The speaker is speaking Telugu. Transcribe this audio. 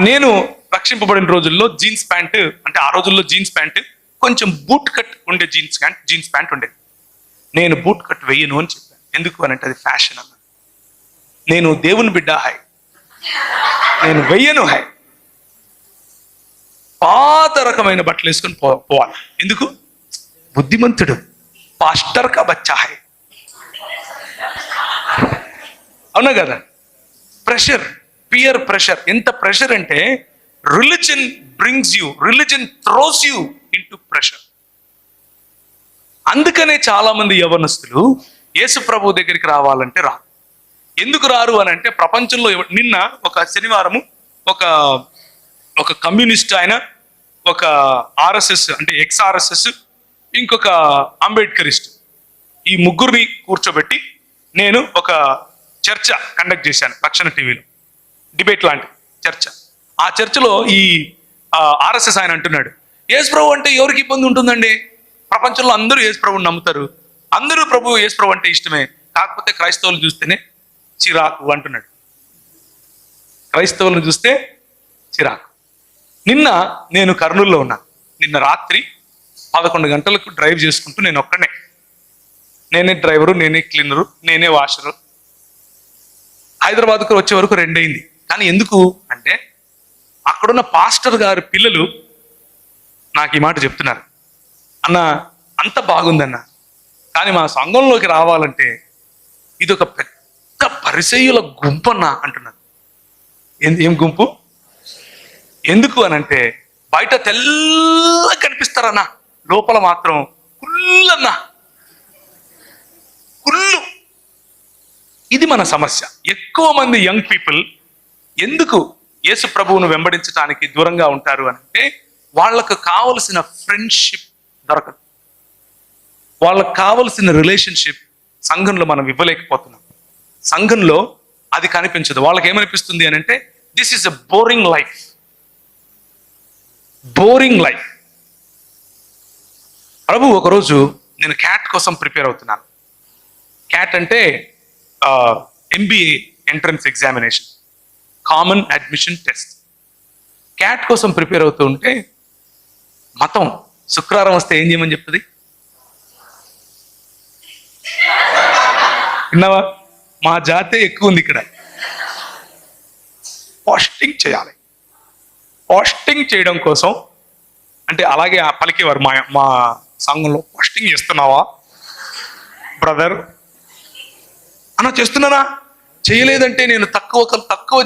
నేను రక్షింపబడిన రోజుల్లో జీన్స్ ప్యాంట్, అంటే ఆ రోజుల్లో జీన్స్ ప్యాంట్ కొంచెం బూట్ కట్ ఉండే జీన్స్ ప్యాంట్ ఉండేది. నేను బూట్ కట్ వెయ్యను అని చెప్పాను. ఎందుకు అని అంటే అది ఫ్యాషన్ అన్న. నేను దేవుని బిడ్డ హై, నేను వెయ్యను హై. పాత రకమైన బట్టలు వేసుకొని పోవాలి. ఎందుకు? బుద్ధిమంతుడు పాస్టర్ కా బచ్చా హై. అవునా కదా? Pressure, peer pressure. ఎంత ప్రెషర్ అంటే religion throws you into pressure. అందుకనే చాలా మంది యవనస్తులు యేసు ప్రభు దగ్గరికి రావాలంటే రారు. ఎందుకు రారు అని అంటే ప్రపంచంలో నిన్న ఒక శనివారము ఒక కమ్యూనిస్ట్ ఆయన, ఒక ఆర్ఎస్ఎస్ అంటే ఎక్స్ఆర్ఎస్ఎస్, ఇంకొక అంబేద్కరిస్ట్, ఈ ముగ్గురిని కూర్చోబెట్టి నేను ఒక చర్చ కండక్ట్ చేశాను రక్షణ టీవీలో. డిబేట్ లాంటి చర్చ. ఆ చర్చలో ఈ ఆర్ఎస్ఎస్ ఆయన అంటున్నాడు, యేసు ప్రభు అంటే ఎవరికి ఇబ్బంది ఉంటుందండి? ప్రపంచంలో అందరూ యేసు ప్రభుని నమ్ముతారు, అందరూ యేసు ప్రభు అంటే ఇష్టమే, కాకపోతే క్రైస్తవులు చూస్తేనే చిరాకు అంటున్నాడు. క్రైస్తవులను చూస్తే చిరాకు. నిన్న నేను కర్నూలులో ఉన్నాను. నిన్న రాత్రి 11 గంటలకు డ్రైవ్ చేసుకుంటూ నేను ఒక్కనే, నేనే డ్రైవరు, నేనే క్లీనరు, నేనే వాషరు. హైదరాబాద్కు వచ్చే వరకు 2 అయింది. కానీ ఎందుకు అంటే అక్కడున్న పాస్టర్ గారి పిల్లలు నాకు ఈ మాట చెప్తున్నారు, అన్న అంత బాగుందన్న, కానీ మా సంఘంలోకి రావాలంటే ఇది ఒక పెద్ద పరిసయ్యుల గుంపన్న అంటున్నారు. ఏం గుంపు? ఎందుకు అని అంటే బయట తెల్ల కనిపిస్తారన్నా, లోపల మాత్రం కుళ్ళన్నా, కుళ్ళు. ఇది మన సమస్య. ఎక్కువ మంది యంగ్ పీపుల్ ఎందుకు యేసు ప్రభువును వెంబడించడానికి దూరంగా ఉంటారు అని అంటే వాళ్ళకు కావలసిన ఫ్రెండ్షిప్ దొరకదు, వాళ్ళకు కావలసిన రిలేషన్షిప్ సంఘంలో మనం ఇవ్వలేకపోతున్నాం. సంఘంలో అది కనిపించదు. వాళ్ళకి ఏమనిపిస్తుంది అని అంటే this is a boring life. Prabhu ఒకరోజు, నేను క్యాట్ కోసం ప్రిపేర్ అవుతున్నాను. క్యాట్ అంటే MBA entrance examination, common admission test. CAT కోసం ప్రిపేర్ అవుతూ ఉంటే మతం శుక్రవారం వస్తే ఏం చేయమని చెప్తుంది? విన్నావా? మా జాతే ఎక్కువ ఉంది ఇక్కడ. పోస్టింగ్ చేయాలి. పోస్టింగ్ చేయడం కోసం అంటే అలాగే పలికేవారు మా సంఘంలో, పోస్టింగ్ చేస్తున్నావా బ్రదర్? అన్న చేస్తున్నానా? చేయలేదంటే నేను తక్కువ